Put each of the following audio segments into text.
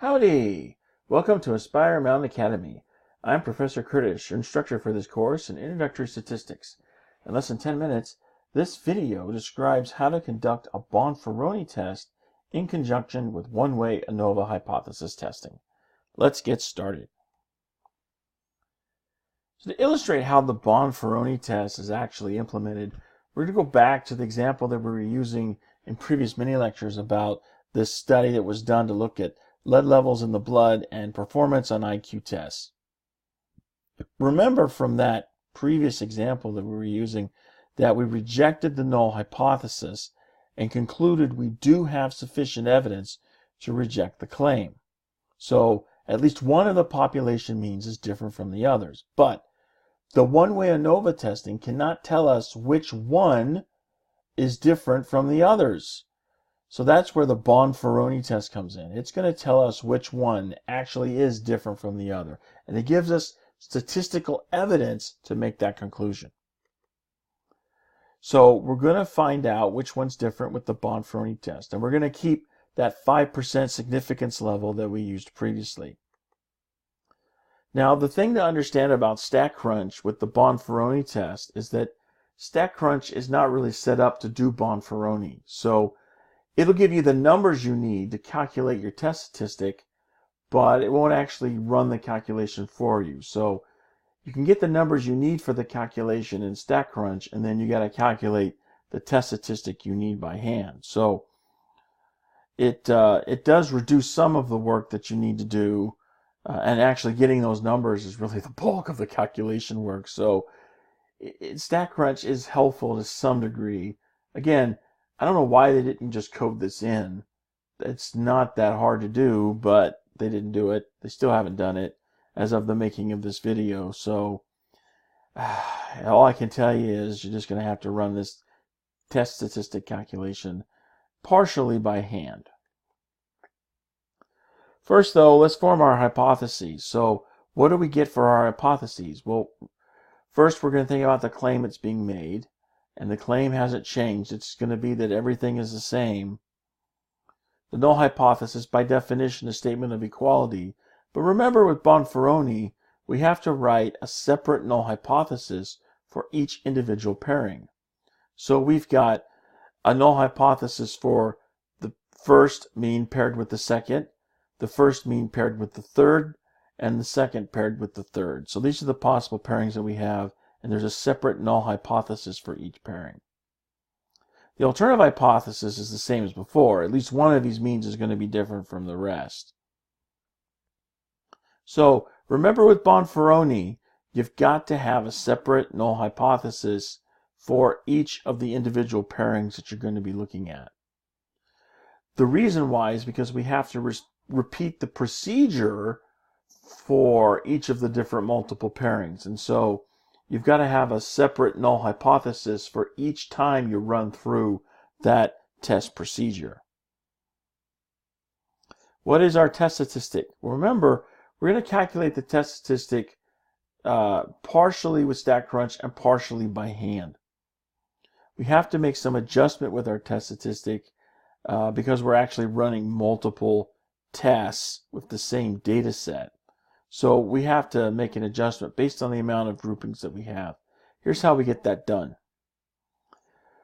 Howdy! Welcome to Aspire Mountain Academy. I'm Professor Curtis, your instructor for this course in Introductory Statistics. In less than 10 minutes, this video describes how to conduct a Bonferroni test in conjunction with one-way ANOVA hypothesis testing. Let's get started. So to illustrate how the Bonferroni test is actually implemented, we're going to go back to the example that we were using in previous mini lectures about this study that was done to look at lead levels in the blood and performance on IQ tests. Remember from that previous example that we were using that we rejected the null hypothesis and concluded we do have sufficient evidence to reject the claim. So at least one of the population means is different from the others. But the one-way ANOVA testing cannot tell us which one is different from the others. So that's where the Bonferroni test comes in. It's going to tell us which one actually is different from the other. And it gives us statistical evidence to make that conclusion. So we're going to find out which one's different with the Bonferroni test. And we're going to keep that 5% significance level that we used previously. Now, the thing to understand about StatCrunch with the Bonferroni test is that StatCrunch is not really set up to do Bonferroni. So it'll give you the numbers you need to calculate your test statistic, but it won't actually run the calculation for you. So you can get the numbers you need for the calculation in StatCrunch, and then you got to calculate the test statistic you need by hand. So it does reduce some of the work that you need to do, and actually getting those numbers is really the bulk of the calculation work. So StatCrunch is helpful to some degree. Again, I don't know why they didn't just code this in. It's not that hard to do, but they didn't do it. They still haven't done it as of the making of this video. So all I can tell you is you're just going to have to run this test statistic calculation partially by hand. First, though, let's form our hypotheses. So what do we get for our hypotheses? Well, first we're going to think about the claim that's being made. And the claim hasn't changed. It's going to be that everything is the same. The null hypothesis, by definition, is a statement of equality. But remember, with Bonferroni, we have to write a separate null hypothesis for each individual pairing. So we've got a null hypothesis for the first mean paired with the second, the first mean paired with the third, and the second paired with the third. So these are the possible pairings that we have. And there's a separate null hypothesis for each pairing. The alternative hypothesis is the same as before. At least one of these means is going to be different from the rest. So remember, with Bonferroni, you've got to have a separate null hypothesis for each of the individual pairings that you're going to be looking at. The reason why is because we have to repeat the procedure for each of the different multiple pairings. And so you've got to have a separate null hypothesis for each time you run through that test procedure. What is our test statistic? Well, remember, we're going to calculate the test statistic partially with StatCrunch and partially by hand. We have to make some adjustment with our test statistic because we're actually running multiple tests with the same data set. So we have to make an adjustment based on the amount of groupings that we have. Here's how we get that done.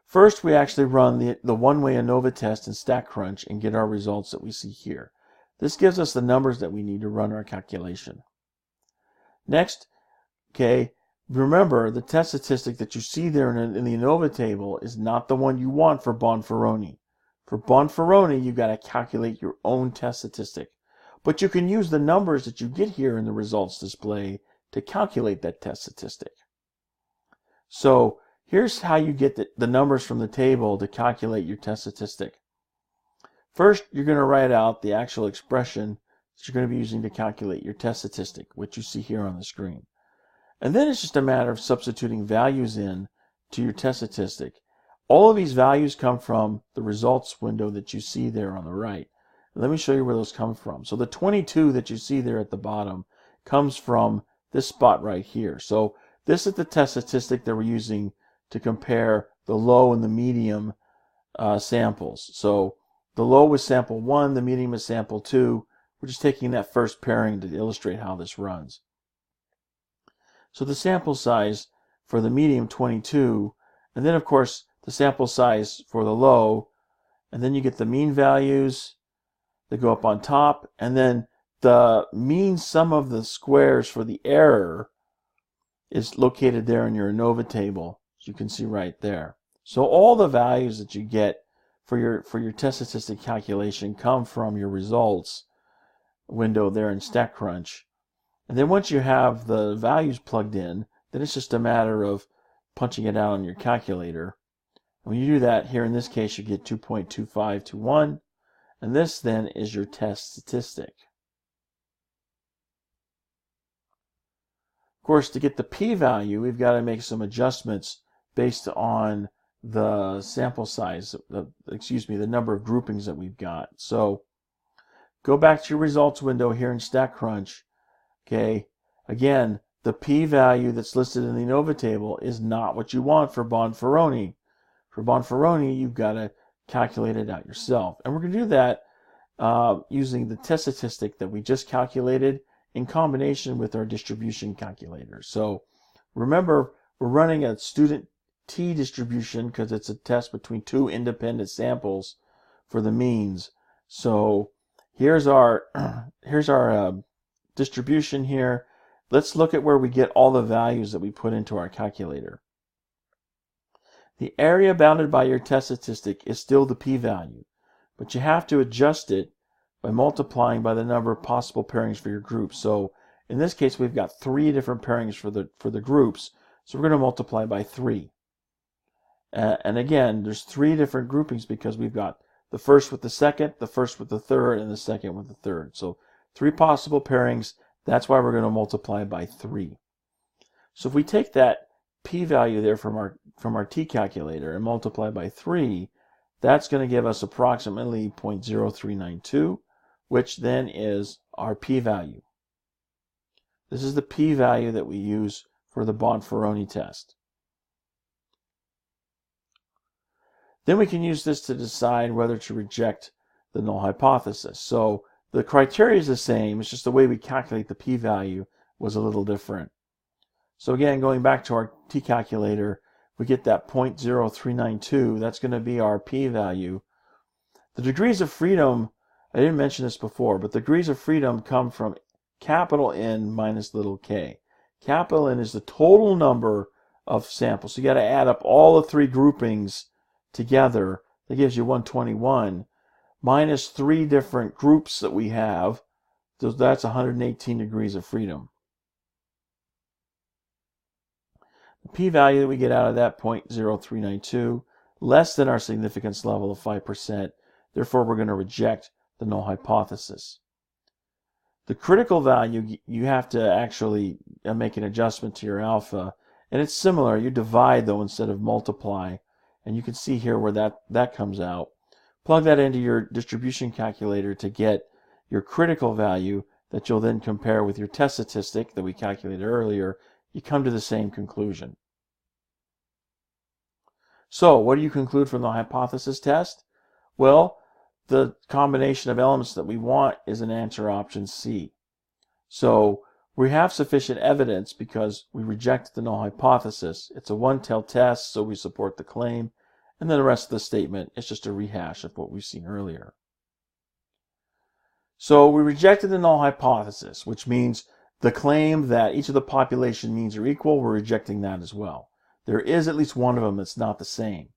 First, we actually run the one-way ANOVA test in StatCrunch and get our results that we see here. This gives us the numbers that we need to run our calculation. Next, remember the test statistic that you see there in the ANOVA table is not the one you want for Bonferroni. For Bonferroni, you've got to calculate your own test statistic. But you can use the numbers that you get here in the results display to calculate that test statistic. So here's how you get the numbers from the table to calculate your test statistic. First, you're going to write out the actual expression that you're going to be using to calculate your test statistic, which you see here on the screen. And then it's just a matter of substituting values in to your test statistic. All of these values come from the results window that you see there on the right. Let me show you where those come from. So the 22 that you see there at the bottom comes from this spot right here. So this is the test statistic that we're using to compare the low and the medium samples. So the low was sample 1, the medium is sample 2. We're just taking that first pairing to illustrate how this runs. So the sample size for the medium, 22, and then of course the sample size for the low, and then you get the mean values that go up on top, and then the mean sum of the squares for the error is located there in your ANOVA table, as you can see right there. So all the values that you get for your test statistic calculation come from your results window there in StatCrunch. And then once you have the values plugged in, then it's just a matter of punching it out on your calculator. And when you do that, here in this case, you get 2.2521, and this then is your test statistic. Of course, to get the p-value, we've got to make some adjustments based on the sample size, the number of groupings that we've got. So go back to your results window here in StatCrunch. Okay, again, the p-value that's listed in the ANOVA table is not what you want for Bonferroni. For Bonferroni, you've got to calculate it out yourself. And we're going to do that using the test statistic that we just calculated in combination with our distribution calculator. So remember, we're running a student t distribution because it's a test between two independent samples for the means. So here's our distribution here. Let's look at where we get all the values that we put into our calculator. The area bounded by your test statistic is still the p-value, but you have to adjust it by multiplying by the number of possible pairings for your group. So in this case, we've got 3 different pairings for the groups, so we're going to multiply by 3. And again, there's 3 different groupings because we've got the first with the second, the first with the third, and the second with the third. So 3 possible pairings. That's why we're going to multiply by 3. So if we take that p-value there from our t calculator and multiply by 3, that's going to give us approximately 0.0392, which then is our p-value. This is the p-value that we use for the Bonferroni test. Then we can use this to decide whether to reject the null hypothesis. So the criteria is the same, it's just the way we calculate the p-value was a little different. So again, going back to our t-calculator, we get that 0.0392. That's going to be our p-value. The degrees of freedom, I didn't mention this before, but the degrees of freedom come from capital N minus little k. Capital N is the total number of samples. So you got to add up all the 3 groupings together. That gives you 121 minus 3 different groups that we have. So that's 118 degrees of freedom. The p-value that we get out of that 0.0392 less than our significance level of 5%. Therefore, we're going to reject the null hypothesis. The critical value, you have to actually make an adjustment to your alpha. And it's similar. You divide, though, instead of multiply. And you can see here where that comes out. Plug that into your distribution calculator to get your critical value that you'll then compare with your test statistic that we calculated earlier. You come to the same conclusion. So, what do you conclude from the hypothesis test? Well, the combination of elements that we want is an answer option C. So, we have sufficient evidence because we rejected the null hypothesis. It's a one-tailed test, so we support the claim. And then the rest of the statement is just a rehash of what we've seen earlier. So, we rejected the null hypothesis, which means the claim that each of the population means are equal, we're rejecting that as well. There is at least one of them that's not the same.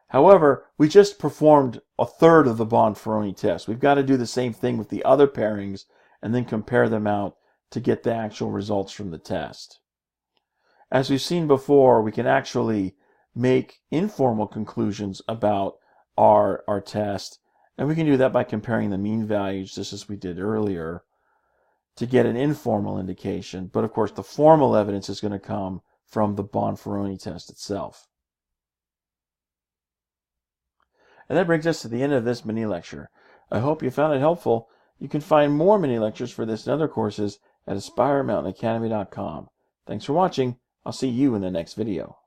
However, we just performed a third of the Bonferroni test. We've got to do the same thing with the other pairings and then compare them out to get the actual results from the test. As we've seen before, we can actually make informal conclusions about our test, and we can do that by comparing the mean values just as we did earlier to get an informal indication. But of course, the formal evidence is going to come from the Bonferroni test itself. And that brings us to the end of this mini lecture. I hope you found it helpful. You can find more mini lectures for this and other courses at AspireMountainAcademy.com. Thanks for watching. I'll see you in the next video.